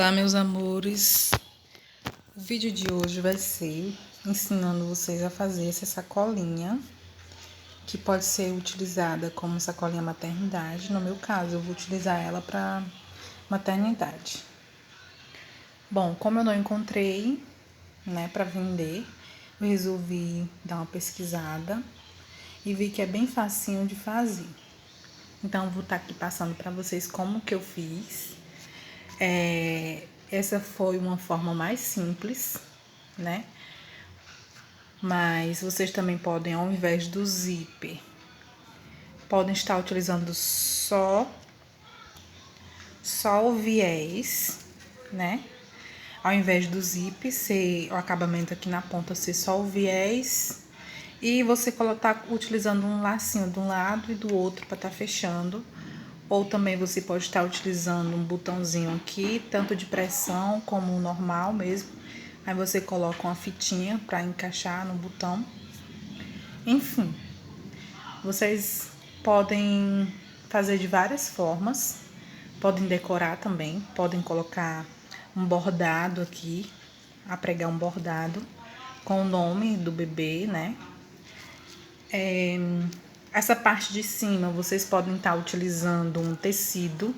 Olá, meus amores. O vídeo de hoje vai ser ensinando vocês a fazer essa sacolinha, que pode ser utilizada como sacolinha maternidade. No meu caso, eu vou utilizar ela para maternidade. Bom, como eu não encontrei, para vender, eu resolvi dar uma pesquisada e vi que é bem facinho de fazer. Então, eu vou estar aqui passando para vocês como que eu fiz. Essa foi uma forma mais simples, né? Mas vocês também podem, ao invés do zíper, podem estar utilizando só o viés, né? Ao invés do zíper ser o acabamento aqui na ponta ser só o viés, e você tá utilizando um lacinho de um lado e do outro para estar fechando. Ou também você pode estar utilizando um botãozinho aqui, tanto de pressão como normal mesmo. Aí você coloca uma fitinha para encaixar no botão. Enfim, vocês podem fazer de várias formas. Podem decorar também, podem colocar um bordado aqui, pregar um bordado com o nome do bebê, né? Essa parte de cima, vocês podem estar utilizando um tecido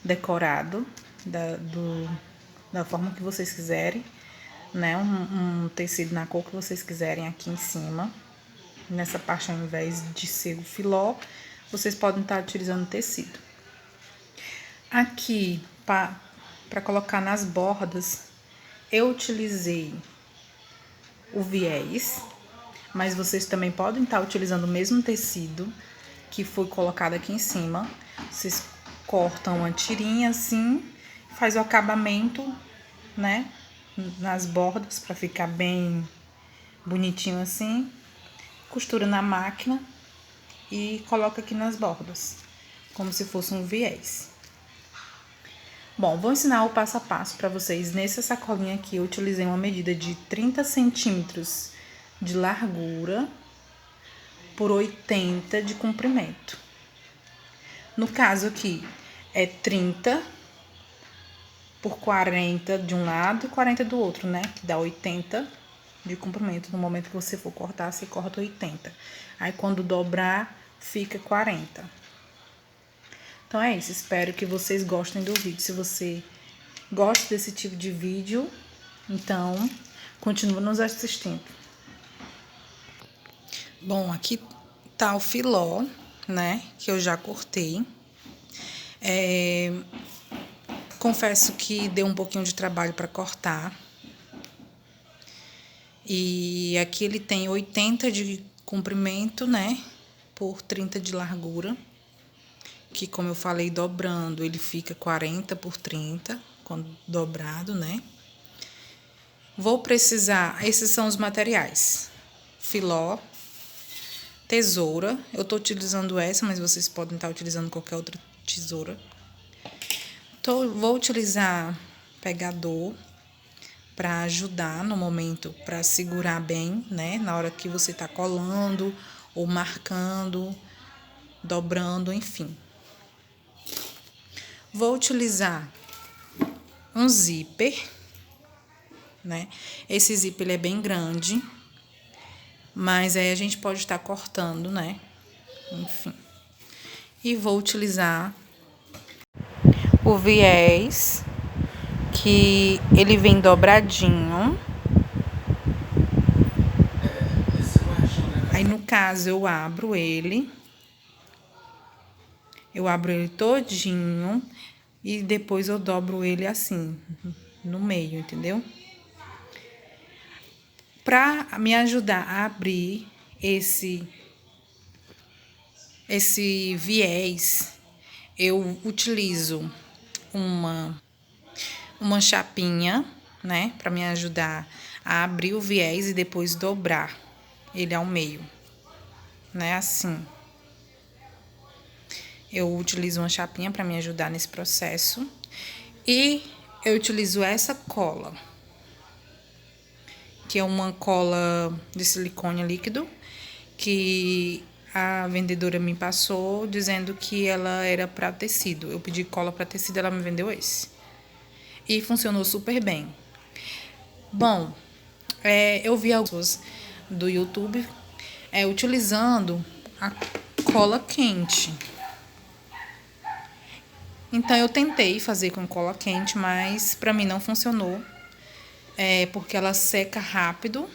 decorado da forma que vocês quiserem, né? Um tecido na cor que vocês quiserem aqui em cima. Nessa parte, ao invés de ser o filó, vocês podem estar utilizando tecido. Aqui, para colocar nas bordas, eu utilizei o viés, mas vocês também podem estar utilizando o mesmo tecido que foi colocado aqui em cima. Vocês cortam uma tirinha assim, faz o acabamento, né, nas bordas para ficar bem bonitinho assim. Costura na máquina e coloca aqui nas bordas, como se fosse um viés. Bom, vou ensinar o passo a passo para vocês. Nessa sacolinha aqui, eu utilizei uma medida de 30 centímetros de largura por 80 de comprimento. No caso aqui, é 30 por 40 de um lado e 40 do outro, né? Que dá 80 de comprimento. No momento que você for cortar, você corta 80. Aí, quando dobrar, fica 40. Então, é isso. Espero que vocês gostem do vídeo. Se você gosta desse tipo de vídeo, então, continue nos assistindo. Bom, aqui tá o filó, né? Que eu já cortei. Confesso que deu um pouquinho de trabalho para cortar. E aqui ele tem 80 de comprimento, né? Por 30 de largura. Que, como eu falei, dobrando, ele fica 40 por 30, quando dobrado, né? Vou precisar, esses são os materiais: filó, tesoura. Eu tô utilizando essa, mas vocês podem estar utilizando qualquer outra tesoura. Vou utilizar pegador para ajudar no momento, para segurar bem, né? Na hora que você tá colando ou marcando, dobrando, enfim. Vou utilizar um zíper, né? Esse zíper ele é bem grande, mas aí a gente pode estar cortando, né? Enfim. E vou utilizar o viés, que ele vem dobradinho. Aí, no caso, eu abro ele todinho e depois eu dobro ele assim, no meio, entendeu? Para me ajudar a abrir esse viés, eu utilizo uma chapinha, né, para me ajudar a abrir o viés e depois dobrar ele ao meio, né, assim. Eu utilizo uma chapinha para me ajudar nesse processo. E eu utilizo essa cola, que é uma cola de silicone líquido, que a vendedora me passou dizendo que ela era para tecido. Eu pedi cola para tecido, ela me vendeu esse. e funcionou super bem. Bom, eu vi alguns do YouTube utilizando a cola quente. Então, eu tentei fazer com cola quente, mas pra mim não funcionou. Porque ela seca rápido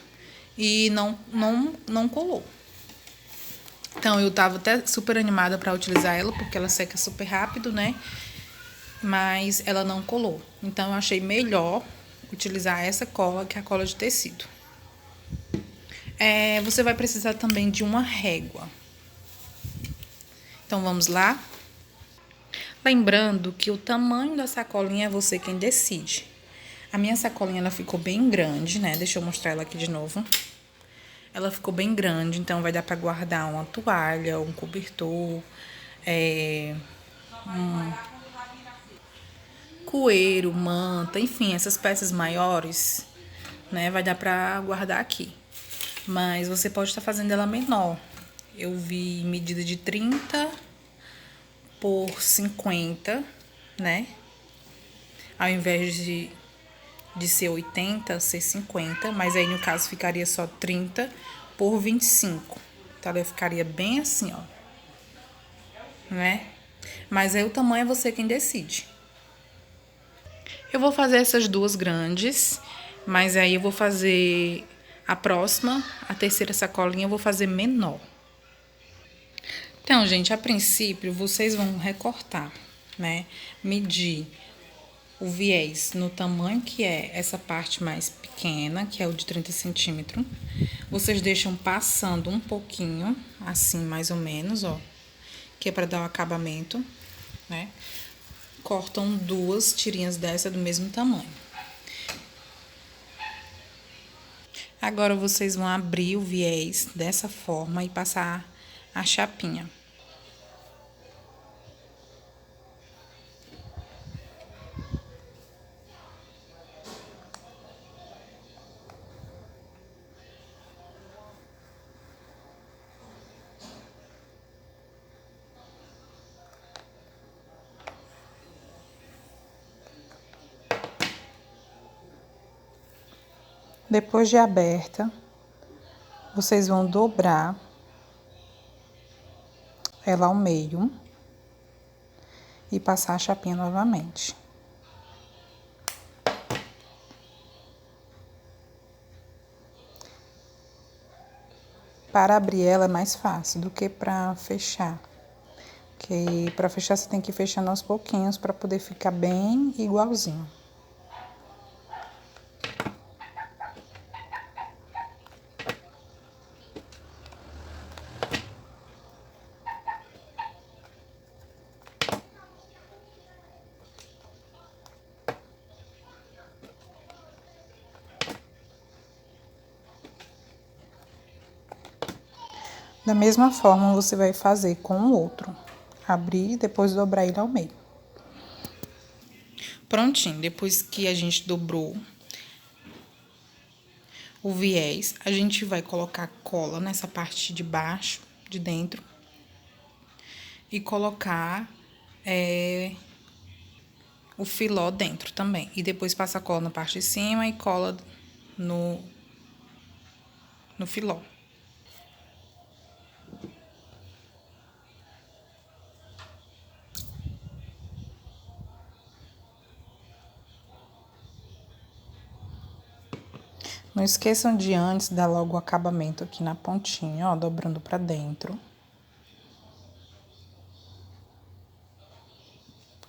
e não colou. Então, eu tava até super animada pra utilizar ela, porque ela seca super rápido, né? Mas ela não colou. Então, eu achei melhor utilizar essa cola que a cola de tecido. Você vai precisar também de uma régua. Então, vamos lá? Lembrando que o tamanho da sacolinha é você quem decide. A minha sacolinha, ela ficou bem grande, né? Deixa eu mostrar ela aqui de novo. Ela ficou bem grande, então vai dar pra guardar uma toalha, um cobertor, um coeiro, manta, enfim, essas peças maiores, né? Vai dar pra guardar aqui. Mas você pode estar fazendo ela menor. Eu vi medida de 30 por 50, né? Ao invés de ser 80, ser 50, mas aí no caso ficaria só 30 por 25. Então ela ficaria bem assim, ó, né? Mas aí o tamanho é você quem decide. Eu vou fazer essas duas grandes, mas aí eu vou fazer a próxima, a terceira sacolinha, eu vou fazer menor. Então, gente, a princípio vocês vão recortar, né? Medir o viés no tamanho que é essa parte mais pequena, que é o de 30 centímetros. Vocês deixam passando um pouquinho, assim, mais ou menos, ó. Que é pra dar o acabamento, né? Cortam duas tirinhas dessa do mesmo tamanho. Agora, vocês vão abrir o viés dessa forma e passar a chapinha. Depois de aberta, vocês vão dobrar ela ao meio e passar a chapinha novamente. Para abrir ela é mais fácil do que para fechar. Porque para fechar você tem que ir fechando aos pouquinhos para poder ficar bem igualzinho. Da mesma forma, você vai fazer com o outro. Abrir e depois dobrar ele ao meio. Prontinho, depois que a gente dobrou o viés, a gente vai colocar cola nessa parte de baixo, de dentro. E colocar o filó dentro também. E depois passa cola na parte de cima e cola no filó. Não esqueçam de antes dar logo o acabamento aqui na pontinha, ó, dobrando pra dentro.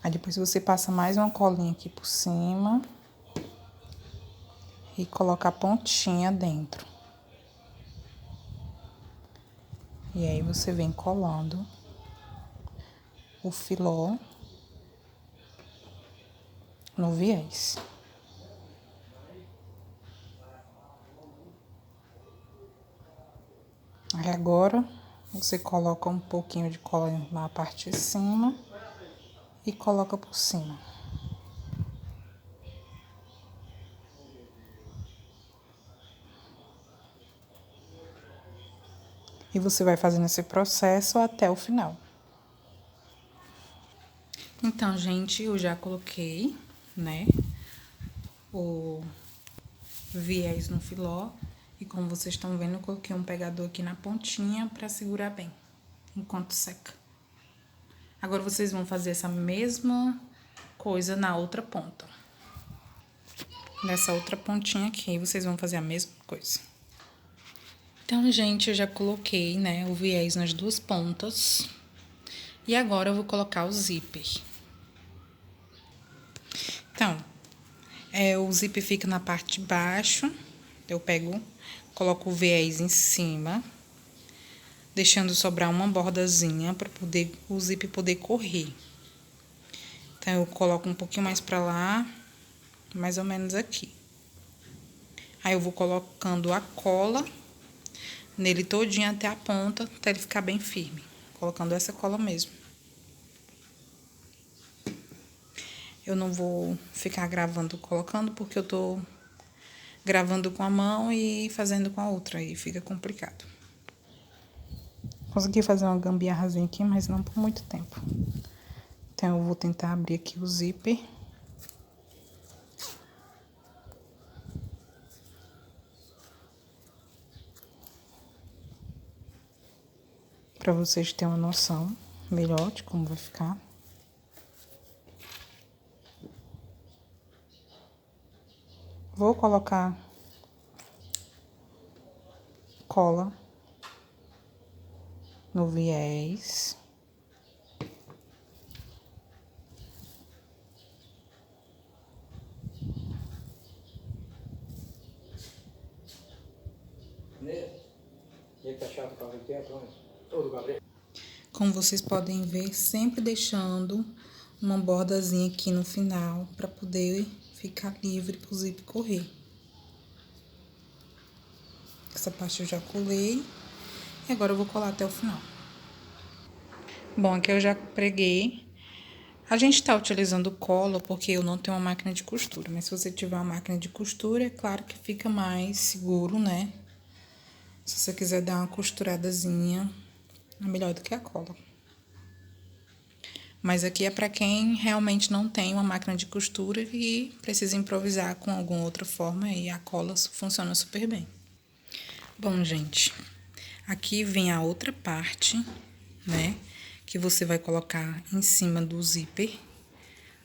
Aí depois você passa mais uma colinha aqui por cima. E coloca a pontinha dentro. E aí você vem colando o filó no viés. Aí agora, você coloca um pouquinho de cola na parte de cima e coloca por cima. E você vai fazendo esse processo até o final. Então, gente, eu já coloquei, né, o viés no filó. E como vocês estão vendo, eu coloquei um pegador aqui na pontinha pra segurar bem, enquanto seca. Agora, vocês vão fazer essa mesma coisa na outra ponta. Nessa outra pontinha aqui, vocês vão fazer a mesma coisa. Então, gente, eu já coloquei, né, o viés nas duas pontas. E agora, eu vou colocar o zíper. Então, o zíper fica na parte de baixo. Eu coloco o viés em cima, deixando sobrar uma bordazinha para o zíper poder correr. Então, eu coloco um pouquinho mais pra lá, mais ou menos aqui. Aí, eu vou colocando a cola nele todinho até a ponta, até ele ficar bem firme. Colocando essa cola mesmo. Eu não vou ficar gravando, colocando, porque eu tô gravando com a mão e fazendo com a outra, aí fica complicado. Consegui fazer uma gambiarrazinha aqui, mas não por muito tempo. Então, eu vou tentar abrir aqui o zíper. Pra vocês terem uma noção melhor de como vai ficar. Vou colocar cola no viés. Como vocês podem ver, sempre deixando uma bordazinha aqui no final para poder ficar livre pro zíper correr. Essa parte eu já colei e agora eu vou colar até o final. Bom, aqui eu já preguei. A gente tá utilizando cola porque eu não tenho uma máquina de costura, mas se você tiver uma máquina de costura, é claro que fica mais seguro, né? Se você quiser dar uma costuradazinha, é melhor do que a cola. Mas aqui é para quem realmente não tem uma máquina de costura e precisa improvisar com alguma outra forma e a cola funciona super bem. Bom, gente, aqui vem a outra parte, né? Que você vai colocar em cima do zíper,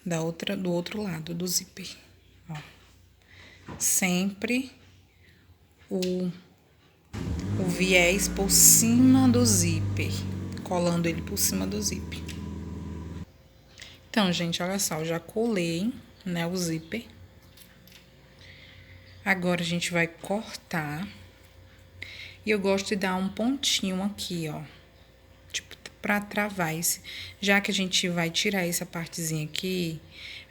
do outro lado do zíper, ó. Sempre o viés por cima do zíper, colando ele por cima do zíper. Então, gente, olha só, eu já colei, né, o zíper. Agora, a gente vai cortar. E eu gosto de dar um pontinho aqui, ó, tipo, pra travar esse. Já que a gente vai tirar essa partezinha aqui,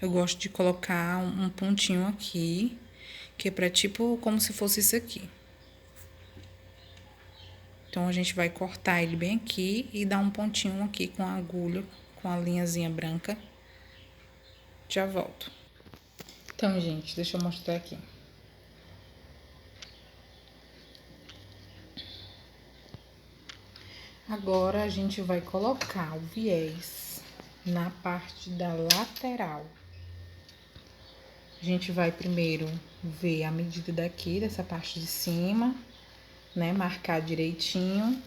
eu gosto de colocar um pontinho aqui, que é pra, tipo, como se fosse isso aqui. Então, a gente vai cortar ele bem aqui e dar um pontinho aqui com a agulha, com a linhazinha branca. Já volto. Então, gente, deixa eu mostrar aqui. Agora, a gente vai colocar o viés na parte da lateral. A gente vai primeiro ver a medida daqui, dessa parte de cima, né? Marcar direitinho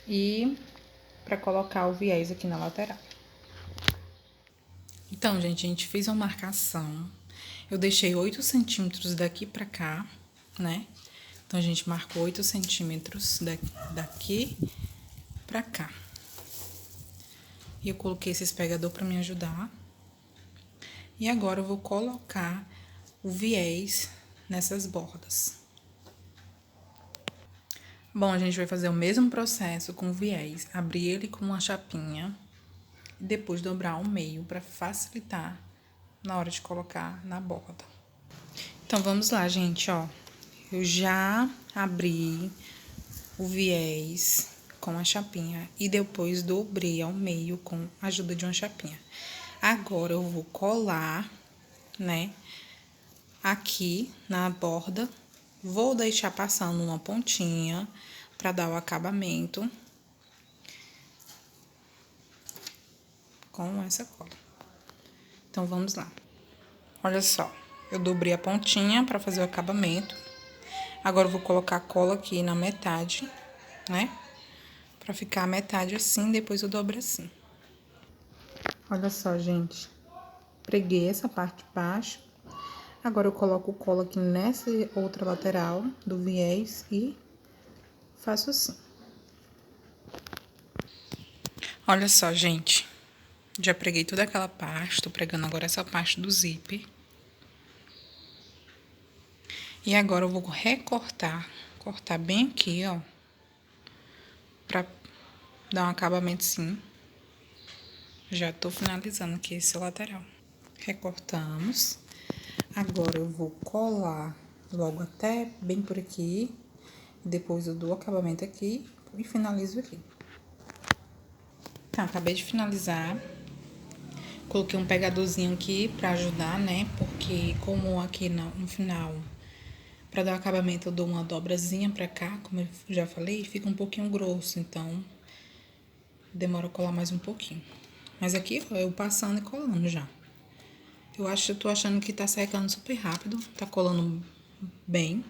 e para colocar o viés aqui na lateral. Então, gente, a gente fez uma marcação. Eu deixei 8 centímetros daqui pra cá, né? Então, a gente marcou 8 centímetros daqui pra cá. E eu coloquei esses pegador pra me ajudar. E agora, eu vou colocar o viés nessas bordas. Bom, a gente vai fazer o mesmo processo com o viés. Abrir ele com uma chapinha e depois dobrar ao meio para facilitar na hora de colocar na borda. Então, vamos lá, gente, ó. Eu já abri o viés com a chapinha e depois dobrei ao meio com a ajuda de uma chapinha. Agora, eu vou colar, né, aqui na borda. Vou deixar passando uma pontinha para dar o acabamento com essa cola. Então, vamos lá. Olha só, Eu dobrei a pontinha pra fazer o acabamento. Agora eu vou colocar a cola aqui na metade, né? Pra ficar a metade assim, depois eu dobro assim. Olha só, gente. Preguei essa parte de baixo. Agora eu coloco cola aqui nessa outra lateral do viés e faço assim. Olha só, gente. Já preguei toda aquela parte, tô pregando agora essa parte do zíper. E agora eu vou recortar, cortar bem aqui, ó. Pra dar um acabamento sim. Já tô finalizando aqui esse lateral. Recortamos. Agora eu vou colar logo até bem por aqui. Depois eu dou o acabamento aqui e finalizo aqui. Tá, acabei de finalizar. Coloquei um pegadorzinho aqui pra ajudar, né? Porque como aqui no final, pra dar o acabamento, eu dou uma dobrazinha pra cá, como eu já falei, fica um pouquinho grosso, então demora a colar mais um pouquinho. Mas aqui, ó, eu passando e colando já. Eu tô achando que tá secando super rápido, tá colando bem.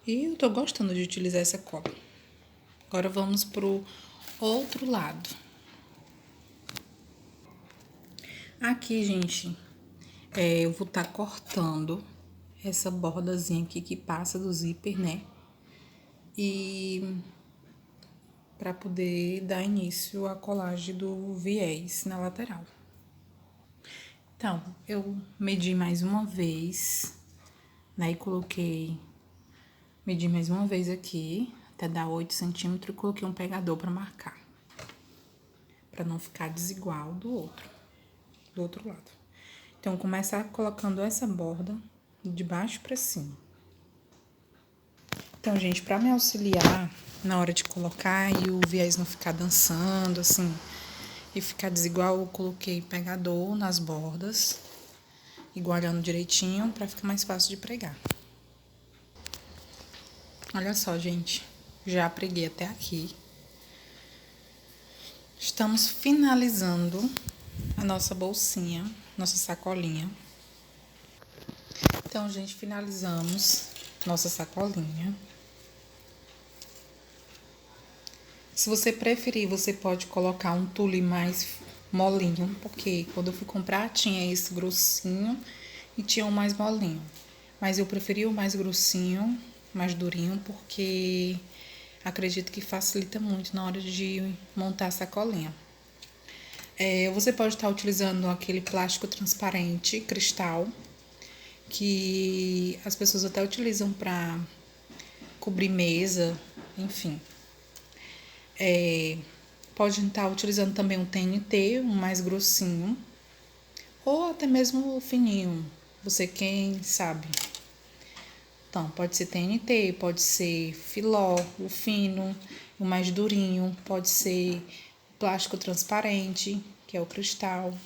E eu tô gostando de utilizar essa cola. Agora vamos pro outro lado. Aqui, gente, eu vou tá cortando essa bordazinha aqui que passa do zíper, né? E pra poder dar início à colagem do viés na lateral. Então, eu medi mais uma vez, né? E medi mais uma vez aqui, até dar 8 centímetros, e coloquei um pegador pra marcar. Pra não ficar desigual do outro lado. Então, começar colocando essa borda de baixo pra cima. Então, gente, pra me auxiliar na hora de colocar e o viés não ficar dançando, assim, e ficar desigual, eu coloquei pegador nas bordas, igualando direitinho, pra ficar mais fácil de pregar. Olha só, gente, já preguei até aqui. Estamos finalizando a nossa bolsinha, nossa sacolinha. Então, gente, finalizamos nossa sacolinha. Se você preferir, você pode colocar um tule mais molinho, porque quando eu fui comprar tinha esse grossinho e tinha um mais molinho. Mas eu preferi o mais grossinho, mais durinho, porque acredito que facilita muito na hora de montar a sacolinha. Você pode estar utilizando aquele plástico transparente, cristal, que as pessoas até utilizam para cobrir mesa, enfim. Pode estar utilizando também um TNT, um mais grossinho, ou até mesmo o fininho, você quem sabe. Então, pode ser TNT, pode ser filó, o fino, o mais durinho, pode ser plástico transparente, que é o cristal,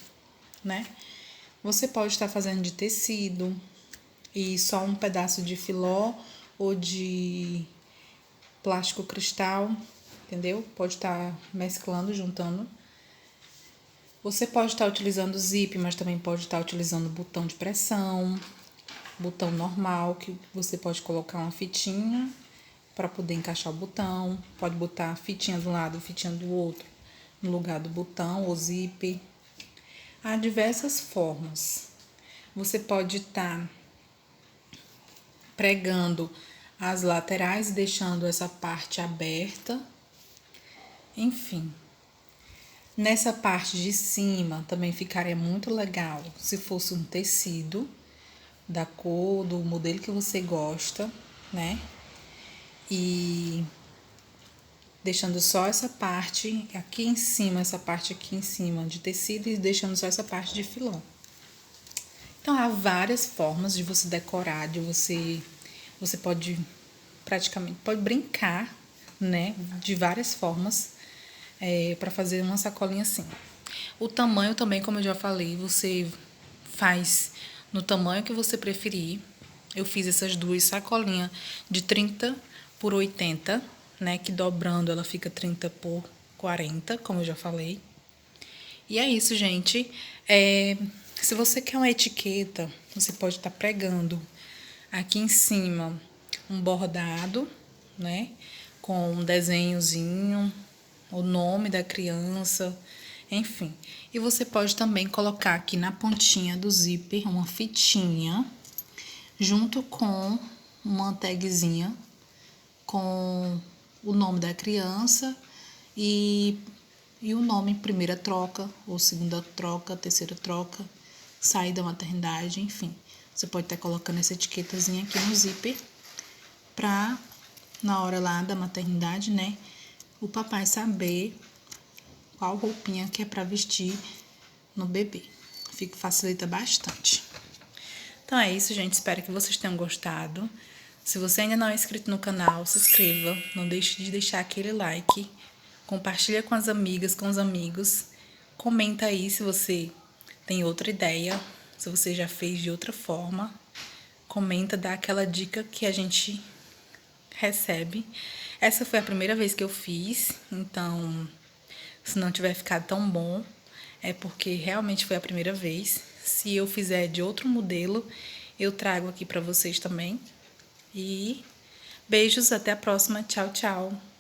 né? Você pode estar fazendo de tecido e só um pedaço de filó ou de plástico cristal, entendeu? Pode estar mesclando, juntando. Você pode estar utilizando zip, mas também pode estar utilizando botão de pressão, botão normal, que você pode colocar uma fitinha para poder encaixar o botão. Pode botar a fitinha de um lado, fitinha do outro, no lugar do botão ou zip. Há diversas formas. Você pode estar pregando as laterais, deixando essa parte aberta. Enfim. Nessa parte de cima também ficaria muito legal se fosse um tecido da cor, do modelo que você gosta, né? E deixando só essa parte aqui em cima, essa parte aqui em cima de tecido e deixando só essa parte de filó. Então, há várias formas de você decorar, você pode praticamente, pode brincar, né? De várias formas para fazer uma sacolinha assim. O tamanho também, como eu já falei, você faz no tamanho que você preferir. Eu fiz essas duas sacolinhas de 30 por 80, né? Que dobrando ela fica 30 por 40, como eu já falei. E é isso, gente. Se você quer uma etiqueta, você pode estar pregando aqui em cima um bordado, né? Com um desenhozinho, o nome da criança, enfim. E você pode também colocar aqui na pontinha do zíper uma fitinha, junto com uma tagzinha com o nome da criança e o nome primeira troca, ou segunda troca, terceira troca, sair da maternidade, enfim. Você pode estar colocando essa etiquetazinha aqui no zíper pra, na hora lá da maternidade, né, o papai saber qual roupinha que é pra vestir no bebê. Facilita bastante. Então é isso, gente. Espero que vocês tenham gostado. Se você ainda não é inscrito no canal, se inscreva. Não deixe de deixar aquele like. Compartilha com as amigas, com os amigos. Comenta aí se você tem outra ideia, se você já fez de outra forma. Comenta, dá aquela dica que a gente recebe. Essa foi a primeira vez que eu fiz, então se não tiver ficado tão bom, é porque realmente foi a primeira vez. Se eu fizer de outro modelo, eu trago aqui pra vocês também. E beijos, até a próxima. Tchau, tchau.